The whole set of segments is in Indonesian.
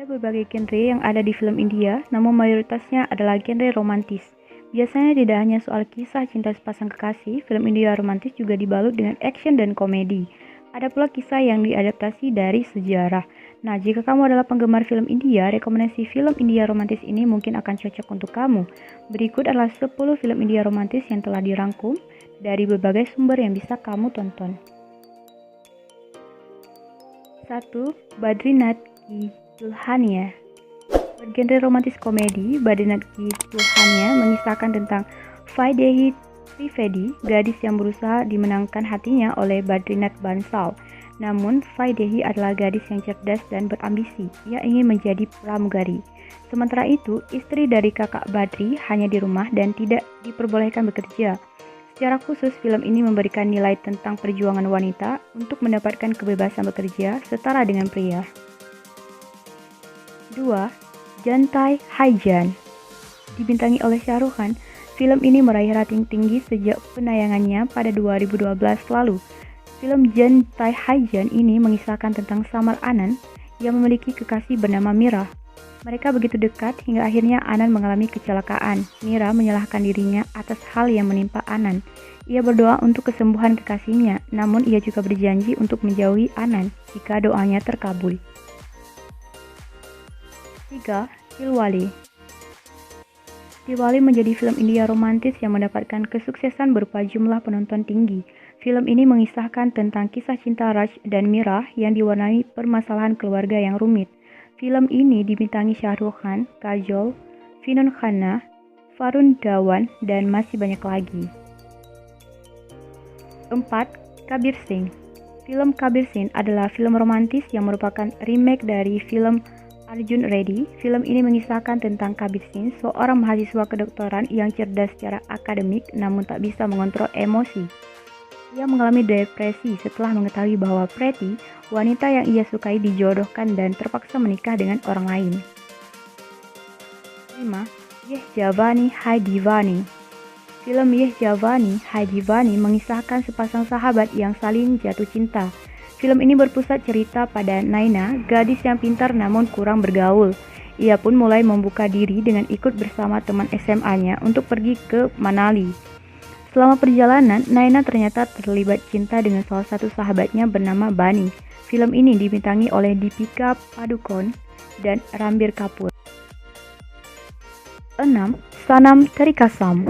Ada berbagai genre yang ada di film India, namun mayoritasnya adalah genre romantis. Biasanya tidak hanya soal kisah cinta sepasang kekasih, film India romantis juga dibalut dengan action dan komedi. Ada pula kisah yang diadaptasi dari sejarah. Nah, jika kamu adalah penggemar film India, rekomendasi film India romantis ini mungkin akan cocok untuk kamu. Berikut adalah 10 film India romantis yang telah dirangkum dari berbagai sumber yang bisa kamu tonton. 1. Badrinath Ki Dulhania. Bergenre romantis komedi, Badrinath Ki Dulhania mengisahkan tentang Vaidehi Trivedi, gadis yang berusaha dimenangkan hatinya oleh Badrinath Bansal. Namun, Vaidehi adalah gadis yang cerdas dan berambisi. Ia ingin menjadi pramugari. Sementara itu, istri dari kakak Badri hanya di rumah dan tidak diperbolehkan bekerja. Secara khusus, film ini memberikan nilai tentang perjuangan wanita untuk mendapatkan kebebasan bekerja setara dengan pria. 2. Jantai Haijan. Dibintangi oleh Shah Rukh Khan, film ini meraih rating tinggi sejak penayangannya pada 2012 lalu. Film Jantai Haijan ini mengisahkan tentang Samar Anand yang memiliki kekasih bernama Mira. Mereka begitu dekat hingga akhirnya Anand mengalami kecelakaan. Mira menyalahkan dirinya atas hal yang menimpa Anand. Ia berdoa untuk kesembuhan kekasihnya, namun ia juga berjanji untuk menjauhi Anand jika doanya terkabul. 3. Dilwale. Dilwale menjadi film India romantis yang mendapatkan kesuksesan berupa jumlah penonton tinggi. Film ini mengisahkan tentang kisah cinta Raj dan Mira yang diwarnai permasalahan keluarga yang rumit. Film ini dibintangi Shah Rukh Khan, Kajol, Vinod Khanna, Varun Dhawan, dan masih banyak lagi. 4. Kabir Singh. Film Kabir Singh adalah film romantis yang merupakan remake dari film Arjun Reddy. Film ini mengisahkan tentang Kabir Singh, seorang mahasiswa kedokteran yang cerdas secara akademik namun tak bisa mengontrol emosi. Ia mengalami depresi setelah mengetahui bahwa Preti, wanita yang ia sukai, dijodohkan dan terpaksa menikah dengan orang lain. 5. Yeh Javani Hai Divani. Film Yeh Javani Hai Divani mengisahkan sepasang sahabat yang saling jatuh cinta. Film ini berpusat cerita pada Naina, gadis yang pintar namun kurang bergaul. Ia pun mulai membuka diri dengan ikut bersama teman SMA-nya untuk pergi ke Manali. Selama perjalanan, Naina ternyata terlibat cinta dengan salah satu sahabatnya bernama Bani. Film ini dibintangi oleh Deepika Padukone dan Ranbir Kapoor. 6. Sanam Teri Kasam.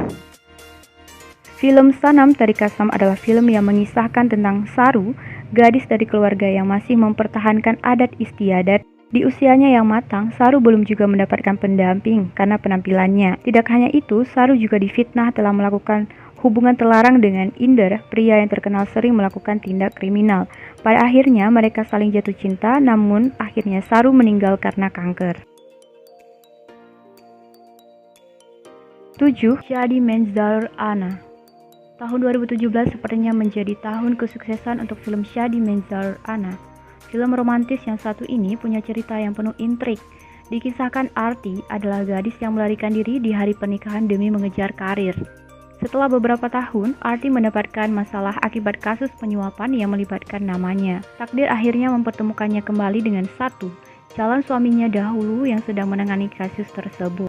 Film Sanam Teri Kasam adalah film yang mengisahkan tentang Saru, gadis dari keluarga yang masih mempertahankan adat istiadat. Di usianya yang matang, Saru belum juga mendapatkan pendamping karena penampilannya. Tidak hanya itu, Saru juga difitnah telah melakukan hubungan terlarang dengan Inder, pria yang terkenal sering melakukan tindak kriminal. Pada akhirnya mereka saling jatuh cinta, namun akhirnya Saru meninggal karena kanker. 7. Shadi Manzar Ana. Tahun 2017 sepertinya menjadi tahun kesuksesan untuk film Shadi Manzar Ana. Film romantis yang satu ini punya cerita yang penuh intrik. Dikisahkan Arti adalah gadis yang melarikan diri di hari pernikahan demi mengejar karir. Setelah beberapa tahun, Arti mendapatkan masalah akibat kasus penyuapan yang melibatkan namanya. Takdir akhirnya mempertemukannya kembali dengan Satu, calon suaminya dahulu yang sedang menangani kasus tersebut.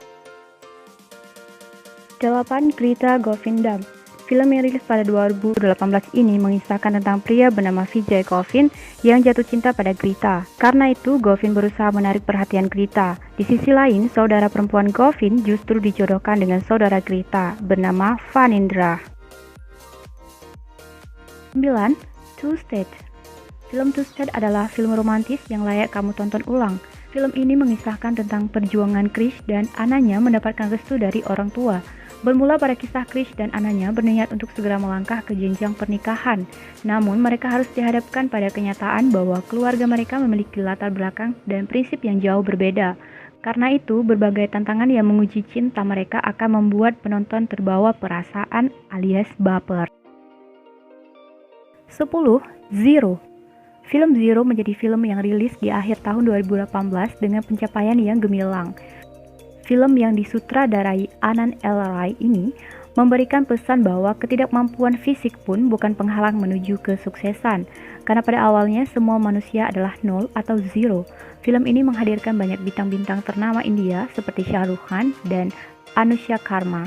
8. Grita Govindam. Film yang rilis pada 2018 ini mengisahkan tentang pria bernama Vijay Govind yang jatuh cinta pada Grita. Karena itu, Govind berusaha menarik perhatian Grita. Di sisi lain, saudara perempuan Govind justru dijodohkan dengan saudara Grita bernama Vanindra. 9. Two State. Film Two State adalah film romantis yang layak kamu tonton ulang. Film ini mengisahkan tentang perjuangan Krish dan anaknya mendapatkan restu dari orang tua. Bermula pada kisah Krish dan anaknya berniat untuk segera melangkah ke jenjang pernikahan. Namun mereka harus dihadapkan pada kenyataan bahwa keluarga mereka memiliki latar belakang dan prinsip yang jauh berbeda. Karena itu, berbagai tantangan yang menguji cinta mereka akan membuat penonton terbawa perasaan alias baper. 10. Zero. Film Zero menjadi film yang rilis di akhir tahun 2018 dengan pencapaian yang gemilang. Film yang disutradarai Anand L. Rai ini memberikan pesan bahwa ketidakmampuan fisik pun bukan penghalang menuju kesuksesan, karena pada awalnya semua manusia adalah nol atau zero. Film ini menghadirkan banyak bintang-bintang ternama India seperti Shah Rukh Khan dan Anushka Sharma.